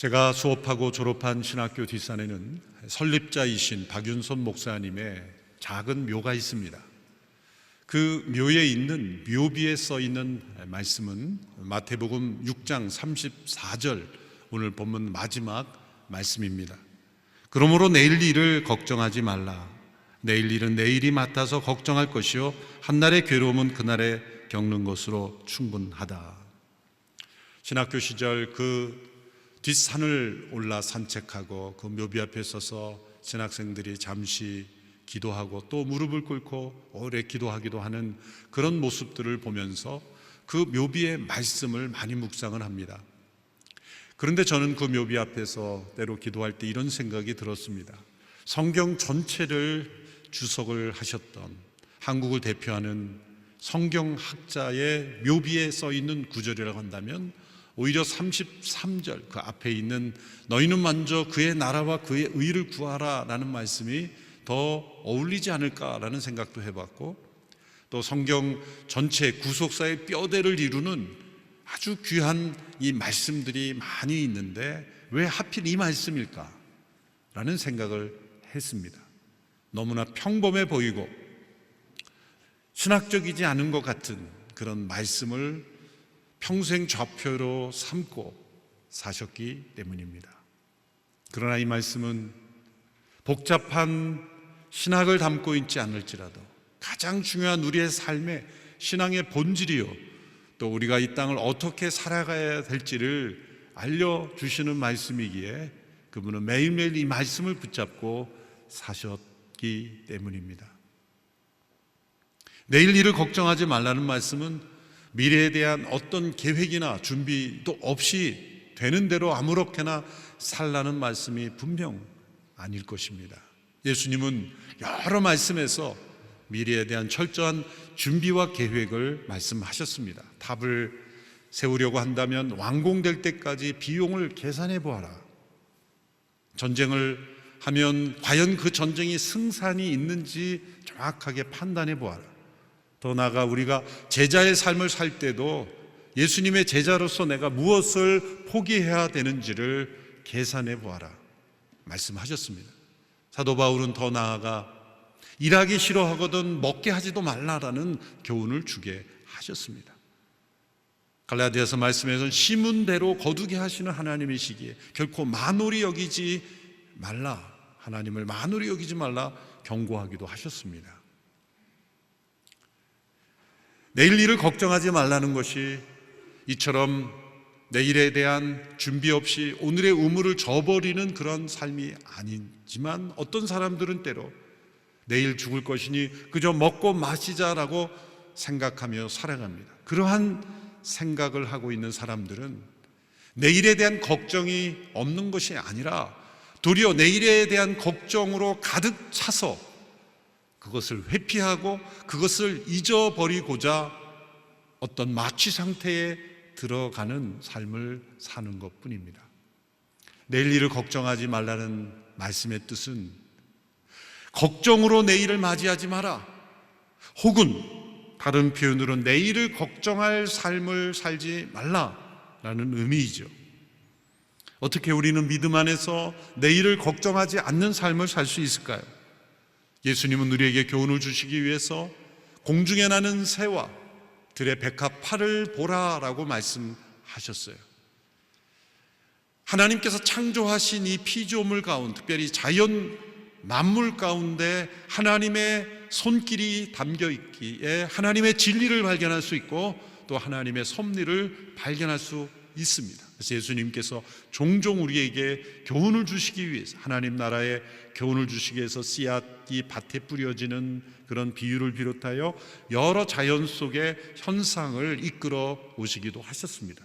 제가 수업하고 졸업한 신학교 뒷산에는 설립자이신 박윤선 목사님의 작은 묘가 있습니다. 그 묘에 있는 묘비에 써 있는 말씀은 마태복음 6장 34절, 오늘 본문 마지막 말씀입니다. 그러므로 내일 일을 걱정하지 말라. 내일 일은 내일이 맡아서 걱정할 것이요 한날의 괴로움은 그날에 겪는 것으로 충분하다. 신학교 시절 그 뒷산을 올라 산책하고 그 묘비 앞에 서서 신학생들이 잠시 기도하고 또 무릎을 꿇고 오래 기도하기도 하는 그런 모습들을 보면서 그 묘비의 말씀을 많이 묵상을 합니다. 그런데 저는 그 묘비 앞에서 때로 기도할 때 이런 생각이 들었습니다. 성경 전체를 주석을 하셨던 한국을 대표하는 성경학자의 묘비에 써 있는 구절이라고 한다면 오히려 33절 그 앞에 있는 너희는 먼저 그의 나라와 그의 의를 구하라 라는 말씀이 더 어울리지 않을까라는 생각도 해봤고, 또 성경 전체 구속사의 뼈대를 이루는 아주 귀한 이 말씀들이 많이 있는데 왜 하필 이 말씀일까 라는 생각을 했습니다. 너무나 평범해 보이고 신학적이지 않은 것 같은 그런 말씀을 평생 좌표로 삼고 사셨기 때문입니다. 그러나 이 말씀은 복잡한 신학을 담고 있지 않을지라도 가장 중요한 우리의 삶의 신앙의 본질이요, 또 우리가 이 땅을 어떻게 살아가야 될지를 알려주시는 말씀이기에 그분은 매일매일 이 말씀을 붙잡고 사셨기 때문입니다. 내일 일을 걱정하지 말라는 말씀은 미래에 대한 어떤 계획이나 준비도 없이 되는 대로 아무렇게나 살라는 말씀이 분명 아닐 것입니다. 예수님은 여러 말씀에서 미래에 대한 철저한 준비와 계획을 말씀하셨습니다. 답을 세우려고 한다면 완공될 때까지 비용을 계산해 보아라. 전쟁을 하면 과연 그 전쟁이 승산이 있는지 정확하게 판단해 보아라. 더 나아가 우리가 제자의 삶을 살 때도 예수님의 제자로서 내가 무엇을 포기해야 되는지를 계산해 보아라 말씀하셨습니다. 사도 바울은 더 나아가 일하기 싫어하거든 먹게 하지도 말라라는 교훈을 주게 하셨습니다. 갈라디아서 말씀에서는 심은 대로 거두게 하시는 하나님이시기에 결코 만홀히 여기지 말라, 하나님을 만홀히 여기지 말라 경고하기도 하셨습니다. 내일 일을 걱정하지 말라는 것이 이처럼 내일에 대한 준비 없이 오늘의 의무를 저버리는 그런 삶이 아니지만, 어떤 사람들은 때로 내일 죽을 것이니 그저 먹고 마시자라고 생각하며 살아갑니다. 그러한 생각을 하고 있는 사람들은 내일에 대한 걱정이 없는 것이 아니라 도리어 내일에 대한 걱정으로 가득 차서 그것을 회피하고 그것을 잊어버리고자 어떤 마취 상태에 들어가는 삶을 사는 것뿐입니다. 내일 일을 걱정하지 말라는 말씀의 뜻은 걱정으로 내일을 맞이하지 마라, 혹은 다른 표현으로 내일을 걱정할 삶을 살지 말라라는 의미이죠. 어떻게 우리는 믿음 안에서 내일을 걱정하지 않는 삶을 살 수 있을까요? 예수님은 우리에게 교훈을 주시기 위해서 공중에 나는 새와 들의 백합화를 보라라고 말씀하셨어요. 하나님께서 창조하신 이 피조물 가운데, 특별히 자연 만물 가운데 하나님의 손길이 담겨 있기에 하나님의 진리를 발견할 수 있고 또 하나님의 섭리를 발견할 수 있습니다. 그래서 예수님께서 종종 우리에게 교훈을 주시기 위해서, 하나님 나라의 교훈을 주시기 위해서 씨앗이 밭에 뿌려지는 그런 비유를 비롯하여 여러 자연 속의 현상을 이끌어 오시기도 하셨습니다.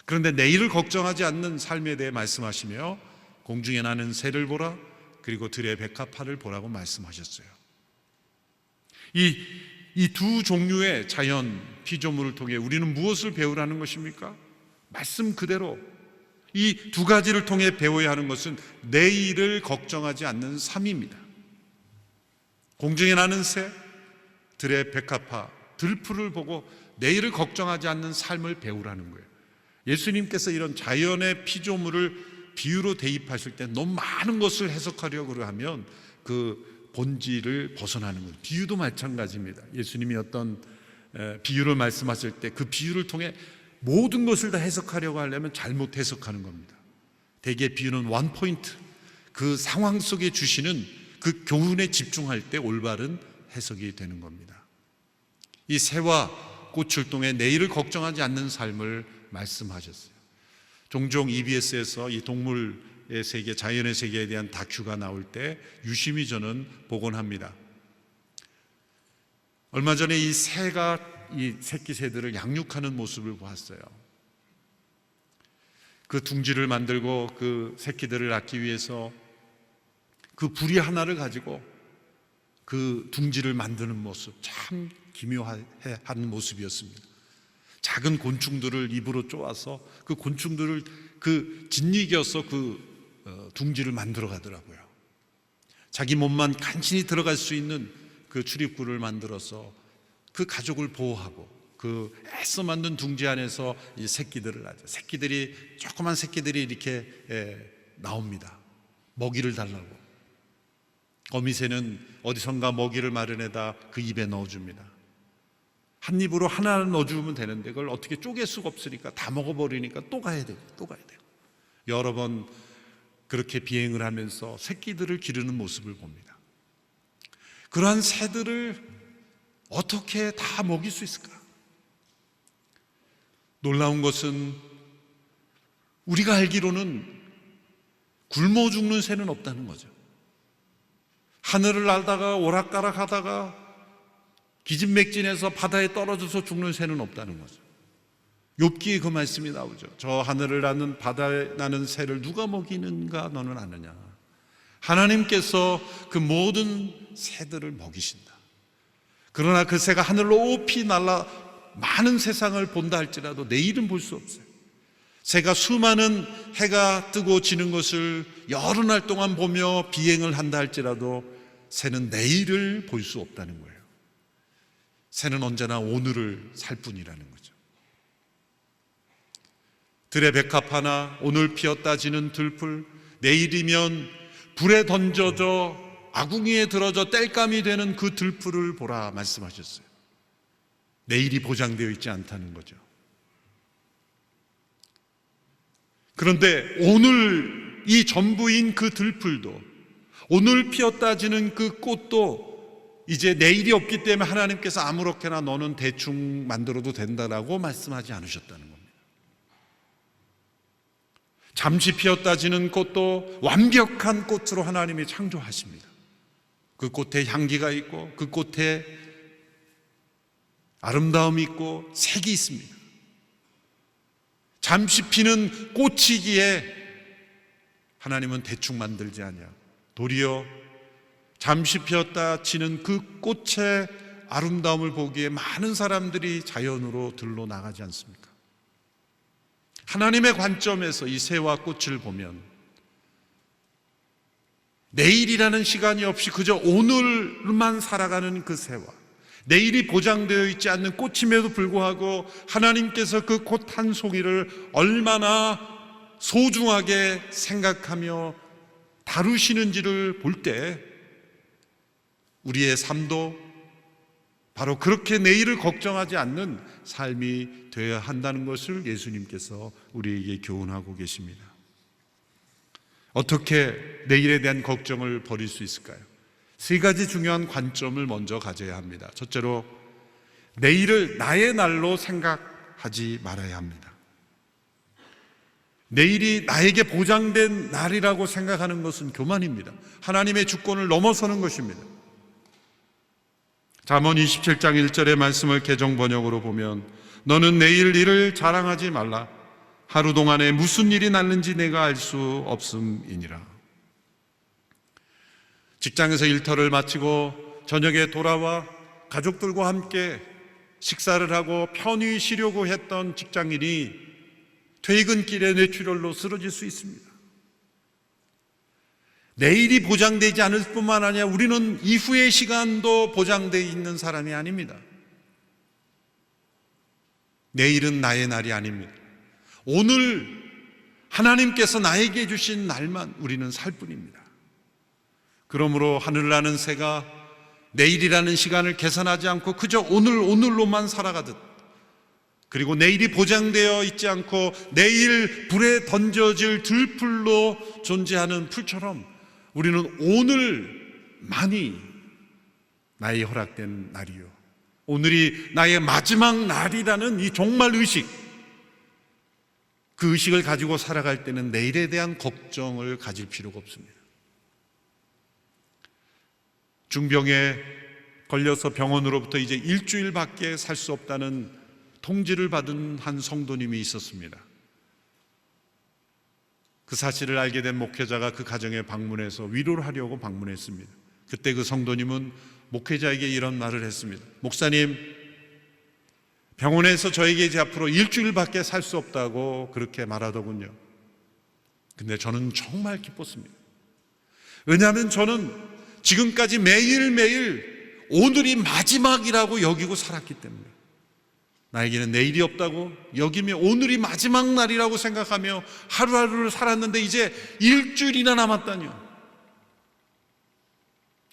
그런데 내일을 걱정하지 않는 삶에 대해 말씀하시며 공중에 나는 새를 보라, 그리고 들의 백합화를 보라고 말씀하셨어요. 이 두 종류의 자연 피조물을 통해 우리는 무엇을 배우라는 것입니까? 말씀 그대로 이 두 가지를 통해 배워야 하는 것은 내일을 걱정하지 않는 삶입니다. 공중에 나는 새, 들의 백합화, 들풀을 보고 내일을 걱정하지 않는 삶을 배우라는 거예요. 예수님께서 이런 자연의 피조물을 비유로 대입하실 때 너무 많은 것을 해석하려고 하면 그 본질을 벗어나는 거예요. 비유도 마찬가지입니다. 예수님이 어떤 비유를 말씀하실 때 그 비유를 통해 모든 것을 다 해석하려고 하려면 잘못 해석하는 겁니다. 대개 비유는 원 포인트, 그 상황 속에 주시는 그 교훈에 집중할 때 올바른 해석이 되는 겁니다. 이 새와 꽃을 통해 내일을 걱정하지 않는 삶을 말씀하셨어요. 종종 EBS에서 이 동물의 세계, 자연의 세계에 대한 다큐가 나올 때 유심히 저는 보곤 합니다. 얼마 전에 이 새가 이 새끼 새들을 양육하는 모습을 보았어요. 그 둥지를 만들고 그 새끼들을 낳기 위해서 그 부리 하나를 가지고 그 둥지를 만드는 모습, 참 기묘한 모습이었습니다. 작은 곤충들을 입으로 쪼아서 그 곤충들을 그 짓이겨서 그 둥지를 만들어 가더라고요. 자기 몸만 간신히 들어갈 수 있는 그 출입구를 만들어서 그 가족을 보호하고 그 애써 만든 둥지 안에서 이 새끼들을 낳죠. 새끼들이, 조그만 새끼들이 이렇게 나옵니다. 먹이를 달라고. 거미새는 어디선가 먹이를 마련해다 그 입에 넣어줍니다. 한 입으로 하나를 넣어주면 되는데 그걸 어떻게 쪼갤 수가 없으니까 다 먹어버리니까 또 가야 되고 또 가야 되고, 여러 번 그렇게 비행을 하면서 새끼들을 기르는 모습을 봅니다. 그러한 새들을 어떻게 다 먹일 수 있을까? 놀라운 것은 우리가 알기로는 굶어 죽는 새는 없다는 거죠. 하늘을 날다가 오락가락 하다가 기진맥진해서 바다에 떨어져서 죽는 새는 없다는 거죠. 욥기에 그 말씀이 나오죠. 저 하늘을 나는 바다에 나는 새를 누가 먹이는가 너는 아느냐. 하나님께서 그 모든 새들을 먹이신다. 그러나 그 새가 하늘로 높이 날아 많은 세상을 본다 할지라도 내일은 볼 수 없어요. 새가 수많은 해가 뜨고 지는 것을 여러 날 동안 보며 비행을 한다 할지라도 새는 내일을 볼 수 없다는 거예요. 새는 언제나 오늘을 살 뿐이라는 거죠. 들의 백합 하나, 오늘 피었다 지는 들풀, 내일이면 불에 던져져 아궁이에 들어져 땔감이 되는 그 들풀을 보라 말씀하셨어요. 내일이 보장되어 있지 않다는 거죠. 그런데 오늘 이 전부인 그 들풀도, 오늘 피었다 지는 그 꽃도 이제 내일이 없기 때문에 하나님께서 아무렇게나 너는 대충 만들어도 된다라고 말씀하지 않으셨다는 겁니다. 잠시 피었다 지는 꽃도 완벽한 꽃으로 하나님이 창조하십니다. 그 꽃에 향기가 있고 그 꽃에 아름다움이 있고 색이 있습니다. 잠시 피는 꽃이기에 하나님은 대충 만들지 아니하고 도리어 잠시 피었다 지는 그 꽃의 아름다움을 보기에 많은 사람들이 자연으로 들러 나가지 않습니까? 하나님의 관점에서 이 새와 꽃을 보면 내일이라는 시간이 없이 그저 오늘만 살아가는 그 새와 내일이 보장되어 있지 않는 꽃임에도 불구하고 하나님께서 그 꽃 한 송이를 얼마나 소중하게 생각하며 다루시는지를 볼 때 우리의 삶도 바로 그렇게 내일을 걱정하지 않는 삶이 되어야 한다는 것을 예수님께서 우리에게 교훈하고 계십니다. 어떻게 내일에 대한 걱정을 버릴 수 있을까요? 세 가지 중요한 관점을 먼저 가져야 합니다. 첫째로, 내일을 나의 날로 생각하지 말아야 합니다. 내일이 나에게 보장된 날이라고 생각하는 것은 교만입니다. 하나님의 주권을 넘어서는 것입니다. 잠언 27장 1절의 말씀을 개정 번역으로 보면 너는 내일 일을 자랑하지 말라. 하루 동안에 무슨 일이 났는지 내가 알 수 없음이니라. 직장에서 일터를 마치고 저녁에 돌아와 가족들과 함께 식사를 하고 편히 쉬려고 했던 직장인이 퇴근길에 뇌출혈로 쓰러질 수 있습니다. 내일이 보장되지 않을 뿐만 아니라 우리는 이후의 시간도 보장되어 있는 사람이 아닙니다. 내일은 나의 날이 아닙니다. 오늘 하나님께서 나에게 주신 날만 우리는 살 뿐입니다. 그러므로 하늘 나는 새가 내일이라는 시간을 계산하지 않고 그저 오늘로만 살아가듯, 그리고 내일이 보장되어 있지 않고 내일 불에 던져질 들풀로 존재하는 풀처럼 우리는 오늘만이 나의 허락된 날이요, 오늘이 나의 마지막 날이라는 이 종말 의식, 그 의식을 가지고 살아갈 때는 내일에 대한 걱정을 가질 필요가 없습니다. 중병에 걸려서 병원으로부터 이제 일주일밖에 살 수 없다는 통지를 받은 한 성도님이 있었습니다. 그 사실을 알게 된 목회자가 그 가정에 방문해서 위로를 하려고 방문했습니다. 그때 그 성도님은 목회자에게 이런 말을 했습니다. 목사님, 병원에서 저에게 이제 앞으로 일주일밖에 살 수 없다고 그렇게 말하더군요. 근데 저는 정말 기뻤습니다. 왜냐하면 저는 지금까지 매일매일 오늘이 마지막이라고 여기고 살았기 때문에, 나에게는 내일이 없다고 여기며 오늘이 마지막 날이라고 생각하며 하루하루를 살았는데 이제 일주일이나 남았다니요.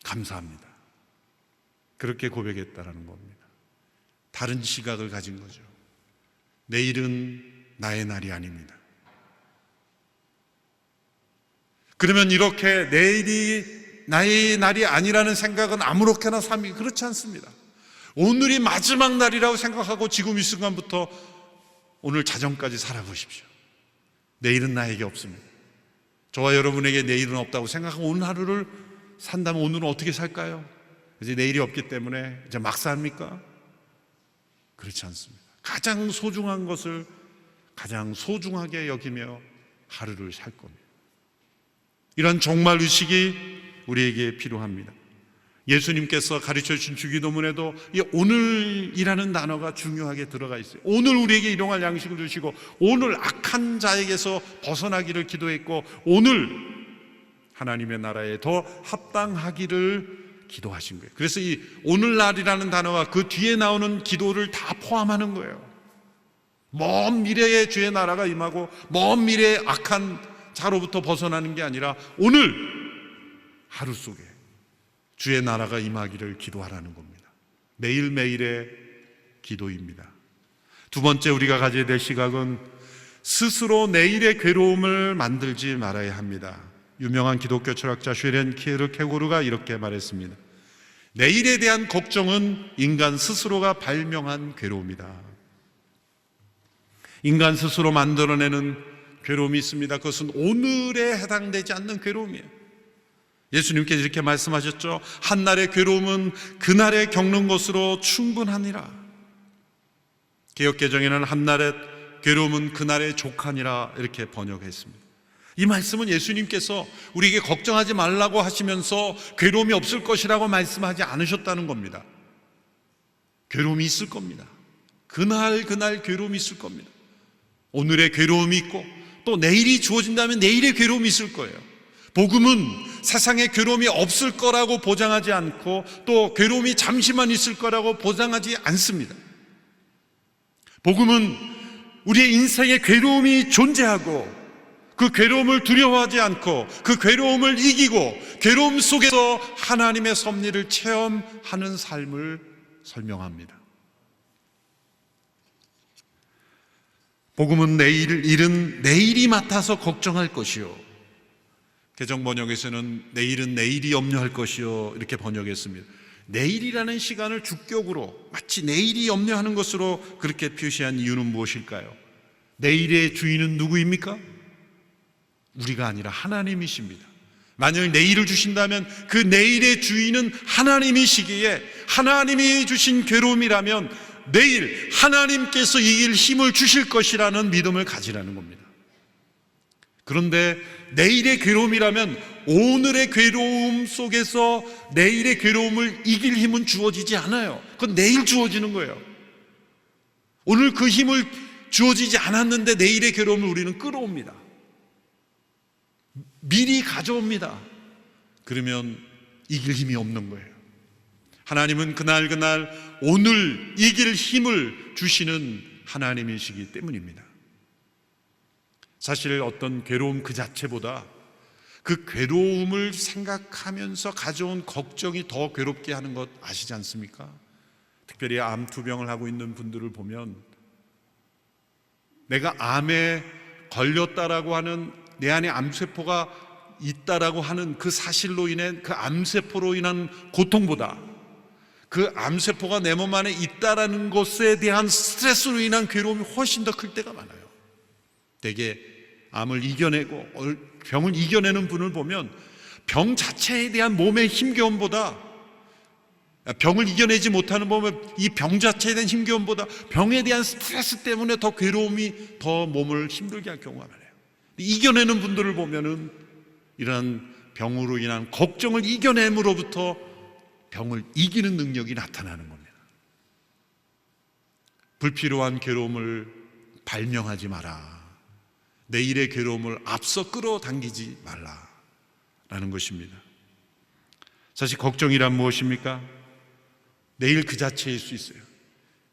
감사합니다. 그렇게 고백했다라는 겁니다. 다른 시각을 가진 거죠. 내일은 나의 날이 아닙니다. 그러면 이렇게 내일이 나의 날이 아니라는 생각은 아무렇게나 삼기, 그렇지 않습니다. 오늘이 마지막 날이라고 생각하고 지금 이 순간부터 오늘 자정까지 살아보십시오. 내일은 나에게 없습니다. 저와 여러분에게 내일은 없다고 생각하고 오늘 하루를 산다면 오늘은 어떻게 살까요? 이제 내일이 없기 때문에 이제 막 삽니까? 그렇지 않습니다. 가장 소중한 것을 가장 소중하게 여기며 하루를 살 겁니다. 이런 종말 의식이 우리에게 필요합니다. 예수님께서 가르쳐 주신 주기도문에도 이 오늘이라는 단어가 중요하게 들어가 있어요. 오늘 우리에게 일용할 양식을 주시고 오늘 악한 자에게서 벗어나기를 기도했고 오늘 하나님의 나라에 더 합당하기를 기도하신 거예요. 그래서 이 오늘날이라는 단어가 그 뒤에 나오는 기도를 다 포함하는 거예요. 먼 미래에 주의 나라가 임하고 먼 미래에 악한 자로부터 벗어나는 게 아니라 오늘 하루 속에 주의 나라가 임하기를 기도하라는 겁니다. 매일매일의 기도입니다. 두 번째 우리가 가져야 될 시각은 스스로 내일의 괴로움을 만들지 말아야 합니다. 유명한 기독교 철학자 쉐렌 키에르케고르가 이렇게 말했습니다. 내일에 대한 걱정은 인간 스스로가 발명한 괴로움이다. 인간 스스로 만들어내는 괴로움이 있습니다. 그것은 오늘에 해당되지 않는 괴로움이에요. 예수님께서 이렇게 말씀하셨죠. 한날의 괴로움은 그날에 겪는 것으로 충분하니라. 개역개정에는 한날의 괴로움은 그날의 족하니라 이렇게 번역했습니다. 이 말씀은 예수님께서 우리에게 걱정하지 말라고 하시면서 괴로움이 없을 것이라고 말씀하지 않으셨다는 겁니다. 괴로움이 있을 겁니다. 그날 괴로움이 있을 겁니다. 오늘의 괴로움이 있고 또 내일이 주어진다면 내일의 괴로움이 있을 거예요. 복음은 세상에 괴로움이 없을 거라고 보장하지 않고 또 괴로움이 잠시만 있을 거라고 보장하지 않습니다. 복음은 우리의 인생에 괴로움이 존재하고 그 괴로움을 두려워하지 않고 그 괴로움을 이기고 괴로움 속에서 하나님의 섭리를 체험하는 삶을 설명합니다. 복음은 일은 내일이 맡아서 걱정할 것이요, 개정 번역에서는 내일은 내일이 염려할 것이요 이렇게 번역했습니다. 내일이라는 시간을 주격으로 마치 내일이 염려하는 것으로 그렇게 표시한 이유는 무엇일까요? 내일의 주인은 누구입니까? 우리가 아니라 하나님이십니다. 만일 내일을 주신다면 그 내일의 주인은 하나님이시기에 하나님이 주신 괴로움이라면 내일 하나님께서 이길 힘을 주실 것이라는 믿음을 가지라는 겁니다. 그런데 내일의 괴로움이라면 오늘의 괴로움 속에서 내일의 괴로움을 이길 힘은 주어지지 않아요. 그건 내일 주어지는 거예요. 오늘 그 힘을 주어지지 않았는데 내일의 괴로움을 우리는 끌어옵니다. 미리 가져옵니다. 그러면 이길 힘이 없는 거예요. 하나님은 그날 오늘 이길 힘을 주시는 하나님이시기 때문입니다. 사실 어떤 괴로움 그 자체보다 그 괴로움을 생각하면서 가져온 걱정이 더 괴롭게 하는 것 아시지 않습니까? 특별히 암투병을 하고 있는 분들을 보면 내가 암에 걸렸다라고 하는, 내 안에 암세포가 있다라고 하는 그 사실로 인해 그 암세포로 인한 고통보다 그 암세포가 내 몸 안에 있다라는 것에 대한 스트레스로 인한 괴로움이 훨씬 더 클 때가 많아요. 대개 암을 이겨내고 병을 이겨내는 분을 보면 병 자체에 대한 몸의 힘겨움보다, 병을 이겨내지 못하는 보면 이 병 자체에 대한 힘겨움보다 병에 대한 스트레스 때문에 더 괴로움이 더 몸을 힘들게 할 경우가 많아요. 이겨내는 분들을 보면은 이런 병으로 인한 걱정을 이겨냄으로부터 병을 이기는 능력이 나타나는 겁니다. 불필요한 괴로움을 발명하지 마라. 내일의 괴로움을 앞서 끌어당기지 말라라는 것입니다. 사실 걱정이란 무엇입니까? 내일 그 자체일 수 있어요.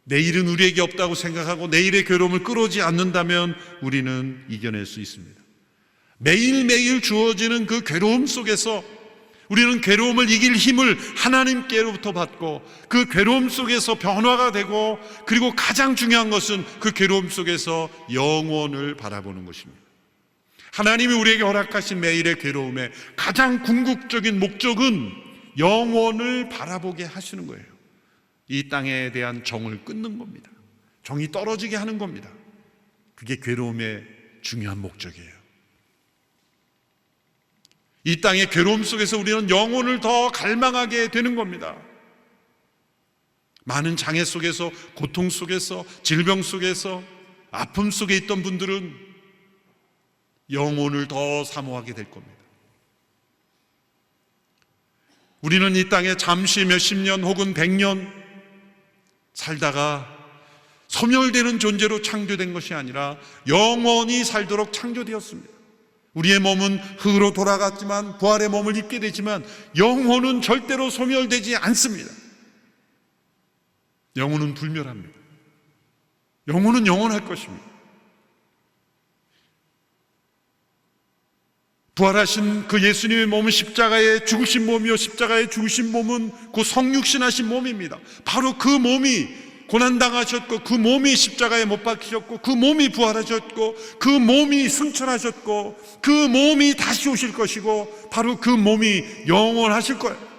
내일은 우리에게 없다고 생각하고 내일의 괴로움을 끌어오지 않는다면 우리는 이겨낼 수 있습니다. 매일매일 주어지는 그 괴로움 속에서 우리는 괴로움을 이길 힘을 하나님께로부터 받고 그 괴로움 속에서 변화가 되고, 그리고 가장 중요한 것은 그 괴로움 속에서 영원을 바라보는 것입니다. 하나님이 우리에게 허락하신 매일의 괴로움의 가장 궁극적인 목적은 영원을 바라보게 하시는 거예요. 이 땅에 대한 정을 끊는 겁니다. 정이 떨어지게 하는 겁니다. 그게 괴로움의 중요한 목적이에요. 이 땅의 괴로움 속에서 우리는 영혼을 더 갈망하게 되는 겁니다. 많은 장애 속에서, 고통 속에서, 질병 속에서, 아픔 속에 있던 분들은 영혼을 더 사모하게 될 겁니다. 우리는 이 땅에 잠시 몇십 년 혹은 100년 살다가 소멸되는 존재로 창조된 것이 아니라 영원히 살도록 창조되었습니다. 우리의 몸은 흙으로 돌아갔지만, 부활의 몸을 입게 되지만 영혼은 절대로 소멸되지 않습니다. 영혼은 불멸합니다. 영혼은 영원할 것입니다. 부활하신 그 예수님의 몸은 십자가에 죽으신 몸이요, 십자가에 죽으신 몸은 그 성육신하신 몸입니다. 바로 그 몸이 고난당하셨고, 그 몸이 십자가에 못 박히셨고, 그 몸이 부활하셨고, 그 몸이 승천하셨고, 그 몸이 다시 오실 것이고, 바로 그 몸이 영원하실 거예요.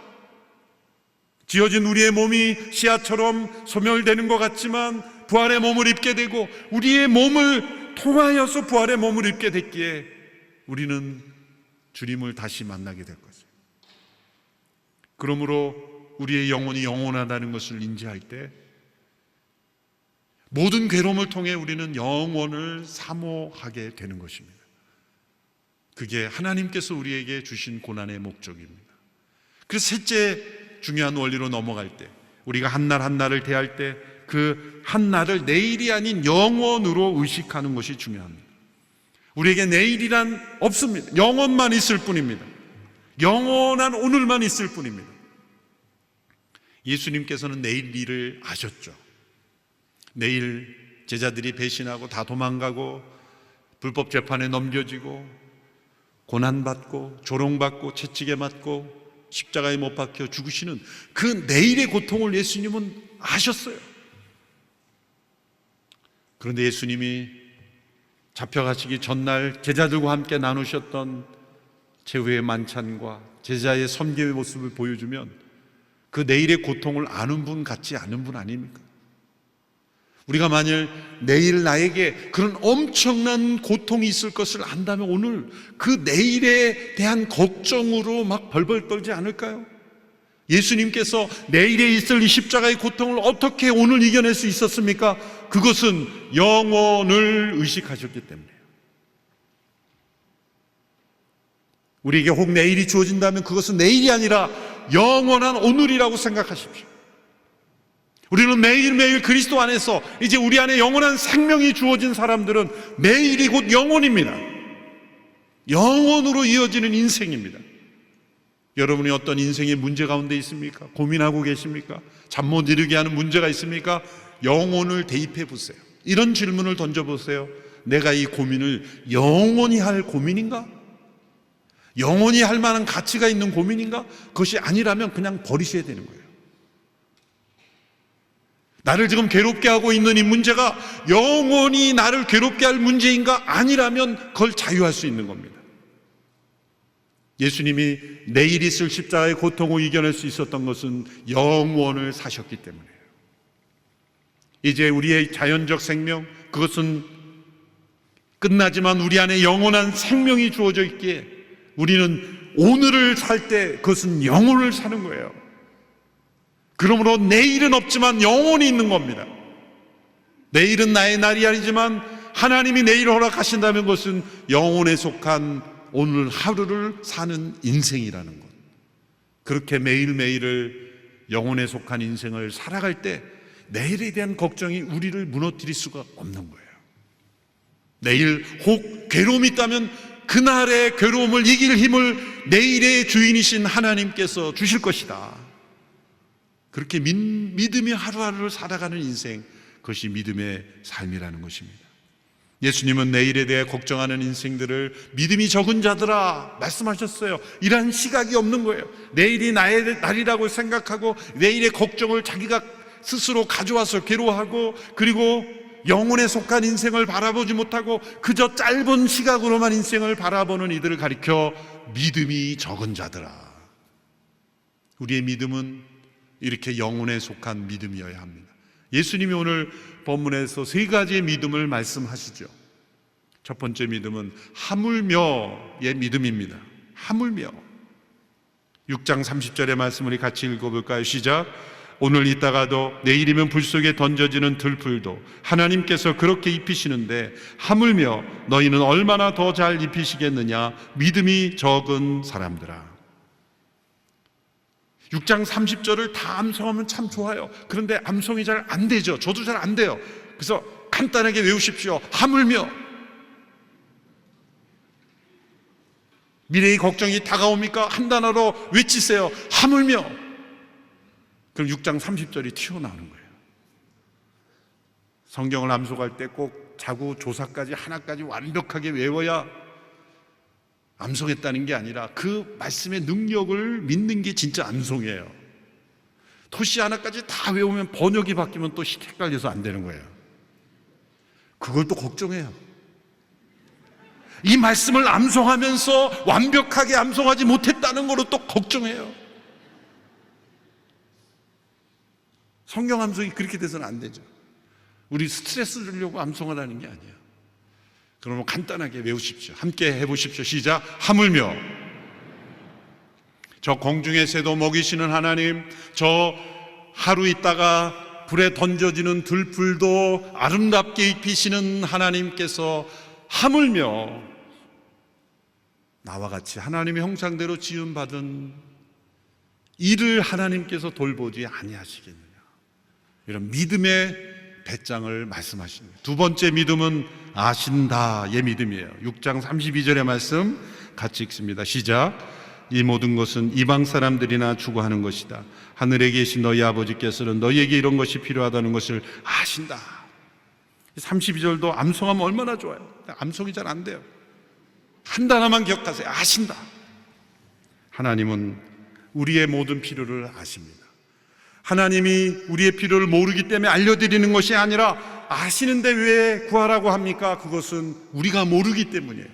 지어진 우리의 몸이 씨앗처럼 소멸되는 것 같지만 부활의 몸을 입게 되고, 우리의 몸을 통하여서 부활의 몸을 입게 됐기에 우리는 주님을 다시 만나게 될 거죠. 그러므로 우리의 영혼이 영원하다는 것을 인지할 때 모든 괴로움을 통해 우리는 영원을 사모하게 되는 것입니다. 그게 하나님께서 우리에게 주신 고난의 목적입니다. 그래서 셋째 중요한 원리로 넘어갈 때, 우리가 한 날 한 날을 대할 때 그 한 날을 내일이 아닌 영원으로 의식하는 것이 중요합니다. 우리에게 내일이란 없습니다. 영원만 있을 뿐입니다. 영원한 오늘만 있을 뿐입니다. 예수님께서는 내일 일을 아셨죠. 내일 제자들이 배신하고 다 도망가고 불법 재판에 넘겨지고 고난받고 조롱받고 채찍에 맞고 십자가에 못 박혀 죽으시는 그 내일의 고통을 예수님은 아셨어요. 그런데 예수님이 잡혀가시기 전날 제자들과 함께 나누셨던 최후의 만찬과 제자의 섬김의 모습을 보여주면 그 내일의 고통을 아는 분 같지 않은 분 아닙니까? 우리가 만일 내일 나에게 그런 엄청난 고통이 있을 것을 안다면 오늘 그 내일에 대한 걱정으로 막 벌벌 떨지 않을까요? 예수님께서 내일에 있을 이 십자가의 고통을 어떻게 오늘 이겨낼 수 있었습니까? 그것은 영원을 의식하셨기 때문이에요. 우리에게 혹 내일이 주어진다면 그것은 내일이 아니라 영원한 오늘이라고 생각하십시오. 우리는 매일매일 그리스도 안에서 이제 우리 안에 영원한 생명이 주어진 사람들은 매일이 곧 영원입니다. 영원으로 이어지는 인생입니다. 여러분이 어떤 인생의 문제 가운데 있습니까? 고민하고 계십니까? 잠 못 이루게 하는 문제가 있습니까? 영혼을 대입해 보세요. 이런 질문을 던져보세요. 내가 이 고민을 영원히 할 고민인가? 영원히 할 만한 가치가 있는 고민인가? 그것이 아니라면 그냥 버리셔야 되는 거예요. 나를 지금 괴롭게 하고 있는 이 문제가 영원히 나를 괴롭게 할 문제인가? 아니라면 그걸 자유할 수 있는 겁니다. 예수님이 내일 있을 십자가의 고통을 이겨낼 수 있었던 것은 영원을 사셨기 때문이에요. 이제 우리의 자연적 생명, 그것은 끝나지만 우리 안에 영원한 생명이 주어져 있기에 우리는 오늘을 살 때 그것은 영혼을 사는 거예요. 그러므로 내일은 없지만 영원히 있는 겁니다. 내일은 나의 날이 아니지만 하나님이 내일을 허락하신다면 그것은 영혼에 속한 오늘 하루를 사는 인생이라는 것. 그렇게 매일매일을 영혼에 속한 인생을 살아갈 때 내일에 대한 걱정이 우리를 무너뜨릴 수가 없는 거예요. 내일 혹 괴로움이 있다면 그날의 괴로움을 이길 힘을 내일의 주인이신 하나님께서 주실 것이다. 그렇게 믿음이 하루하루를 살아가는 인생, 그것이 믿음의 삶이라는 것입니다. 예수님은 내일에 대해 걱정하는 인생들을 믿음이 적은 자들아 말씀하셨어요. 이런 시각이 없는 거예요. 내일이 나의 날이라고 생각하고 내일의 걱정을 자기가 스스로 가져와서 괴로워하고, 그리고 영혼에 속한 인생을 바라보지 못하고 그저 짧은 시각으로만 인생을 바라보는 이들을 가리켜 믿음이 적은 자들아. 우리의 믿음은 이렇게 영혼에 속한 믿음이어야 합니다. 예수님이 오늘 본문에서 세 가지의 믿음을 말씀하시죠. 첫 번째 믿음은 하물며의 믿음입니다. 하물며. 6장 30절의 말씀 우리 같이 읽어볼까요? 시작. 오늘 있다가도 내일이면 불 속에 던져지는 들풀도 하나님께서 그렇게 입히시는데 하물며 너희는 얼마나 더 잘 입히시겠느냐 믿음이 적은 사람들아. 6장 30절을 다 암송하면 참 좋아요. 그런데 암송이 잘 안 되죠. 저도 잘 안 돼요. 그래서 간단하게 외우십시오. 하물며. 미래의 걱정이 다가옵니까? 한 단어로 외치세요. 하물며. 그럼 6장 30절이 튀어나오는 거예요. 성경을 암송할 때 꼭 자구 조사까지 하나까지 완벽하게 외워야 암송했다는 게 아니라 그 말씀의 능력을 믿는 게 진짜 암송이에요. 토시 하나까지 다 외우면 번역이 바뀌면 또 헷갈려서 안 되는 거예요. 그걸 또 걱정해요. 이 말씀을 암송하면서 완벽하게 암송하지 못했다는 거로 또 걱정해요. 성경 암송이 그렇게 돼서는 안 되죠. 우리 스트레스 주려고 암송하라는 게 아니에요. 그러면 간단하게 외우십시오. 함께 해보십시오. 시작. 하물며. 저 공중의 새도 먹이시는 하나님, 저 하루 있다가 불에 던져지는 들풀도 아름답게 입히시는 하나님께서 하물며 나와 같이 하나님의 형상대로 지음받은 이를 하나님께서 돌보지 아니하시겠느냐. 이런 믿음의 배짱을 말씀하십니다. 두 번째 믿음은 아신다의 믿음이에요. 6장 32절의 말씀 같이 읽습니다. 시작. 이 모든 것은 이방 사람들이나 추구하는 것이다. 하늘에 계신 너희 아버지께서는 너희에게 이런 것이 필요하다는 것을 아신다. 32절도 암송하면 얼마나 좋아요. 암송이 잘 안 돼요. 한 단어만 기억하세요. 아신다. 하나님은 우리의 모든 필요를 아십니다. 하나님이 우리의 필요를 모르기 때문에 알려드리는 것이 아니라 아시는데 왜 구하라고 합니까? 그것은 우리가 모르기 때문이에요.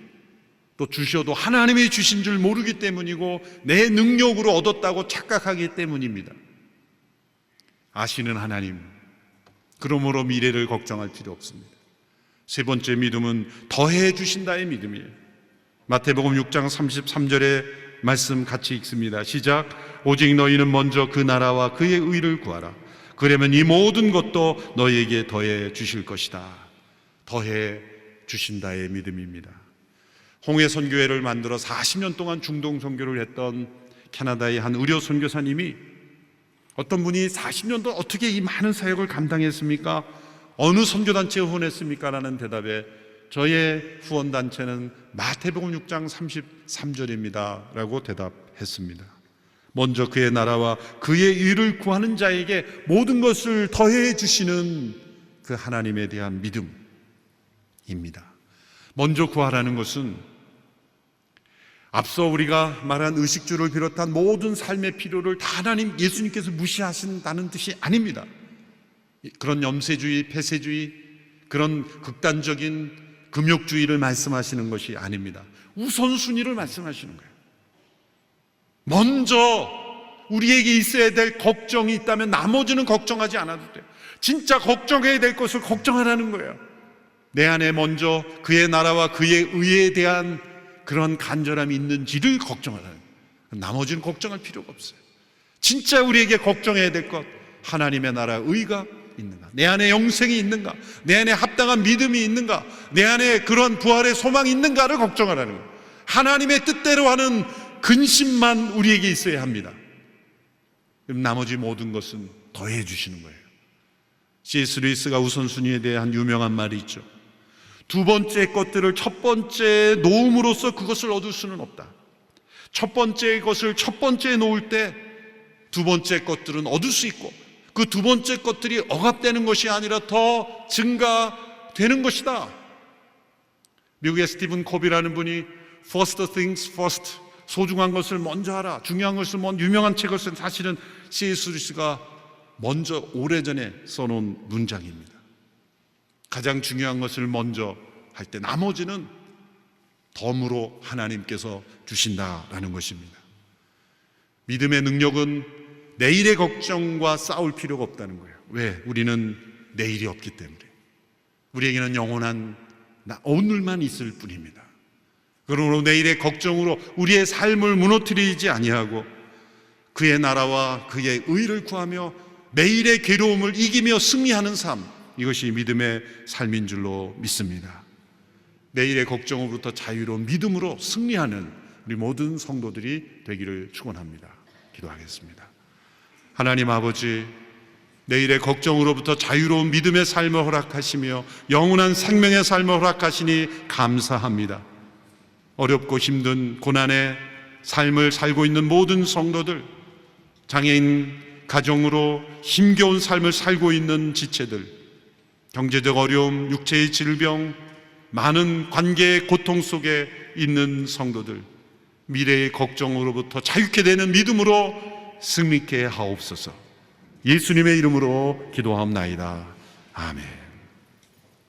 또 주셔도 하나님이 주신 줄 모르기 때문이고 내 능력으로 얻었다고 착각하기 때문입니다. 아시는 하나님, 그러므로 미래를 걱정할 필요 없습니다. 세 번째 믿음은 더해 주신다의 믿음이에요. 마태복음 6장 33절의 말씀 같이 읽습니다. 시작. 오직 너희는 먼저 그 나라와 그의 의를 구하라. 그러면 이 모든 것도 너희에게 더해 주실 것이다. 더해 주신다의 믿음입니다. 홍해 선교회를 만들어 40년 동안 중동 선교를 했던 캐나다의 한 의료 선교사님이 어떤 분이 40년 동안 어떻게 이 많은 사역을 감당했습니까? 어느 선교단체에 후원했습니까? 라는 대답에 저의 후원단체는 마태복음 6장 33절입니다 라고 대답했습니다. 먼저 그의 나라와 그의 의를 구하는 자에게 모든 것을 더해 주시는 그 하나님에 대한 믿음입니다. 먼저 구하라는 것은 앞서 우리가 말한 의식주를 비롯한 모든 삶의 필요를 다 하나님 예수님께서 무시하신다는 뜻이 아닙니다. 그런 염세주의, 폐쇄주의, 그런 극단적인 금욕주의를 말씀하시는 것이 아닙니다. 우선순위를 말씀하시는 거예요. 먼저 우리에게 있어야 될 걱정이 있다면 나머지는 걱정하지 않아도 돼요. 진짜 걱정해야 될 것을 걱정하라는 거예요. 내 안에 먼저 그의 나라와 그의 의에 대한 그런 간절함이 있는지를 걱정하라는 거예요. 나머지는 걱정할 필요가 없어요. 진짜 우리에게 걱정해야 될 것, 하나님의 나라 의가 있는가? 내 안에 영생이 있는가? 내 안에 합당한 믿음이 있는가? 내 안에 그런 부활의 소망이 있는가를 걱정하라는 거예요. 하나님의 뜻대로 하는 근심만 우리에게 있어야 합니다. 그럼 나머지 모든 것은 더해 주시는 거예요. C.S. 루이스가 우선순위에 대한 유명한 말이 있죠. 두 번째 것들을 첫 번째 놓음으로써 그것을 얻을 수는 없다. 첫 번째 것을 첫 번째에 놓을 때 두 번째 것들은 얻을 수 있고, 그 두 번째 것들이 억압되는 것이 아니라 더 증가되는 것이다. 미국의 스티븐 코비라는 분이 First things first, 소중한 것을 먼저 하라, 중요한 것을 먼저, 유명한 책을 쓴 사실은 C.S. 루이스가 먼저 오래전에 써놓은 문장입니다. 가장 중요한 것을 먼저 할 때 나머지는 덤으로 하나님께서 주신다라는 것입니다. 믿음의 능력은 내일의 걱정과 싸울 필요가 없다는 거예요. 왜? 우리는 내일이 없기 때문에. 우리에게는 영원한 오늘만 있을 뿐입니다. 그러므로 내일의 걱정으로 우리의 삶을 무너뜨리지 아니하고 그의 나라와 그의 의를 구하며 매일의 괴로움을 이기며 승리하는 삶, 이것이 믿음의 삶인 줄로 믿습니다. 내일의 걱정으로부터 자유로운 믿음으로 승리하는 우리 모든 성도들이 되기를 축원합니다. 기도하겠습니다. 하나님 아버지, 내일의 걱정으로부터 자유로운 믿음의 삶을 허락하시며 영원한 생명의 삶을 허락하시니 감사합니다. 어렵고 힘든 고난의 삶을 살고 있는 모든 성도들, 장애인 가정으로 힘겨운 삶을 살고 있는 지체들, 경제적 어려움, 육체의 질병, 많은 관계의 고통 속에 있는 성도들, 미래의 걱정으로부터 자유케 되는 믿음으로 승리케 하옵소서. 예수님의 이름으로 기도하옵나이다. 아멘.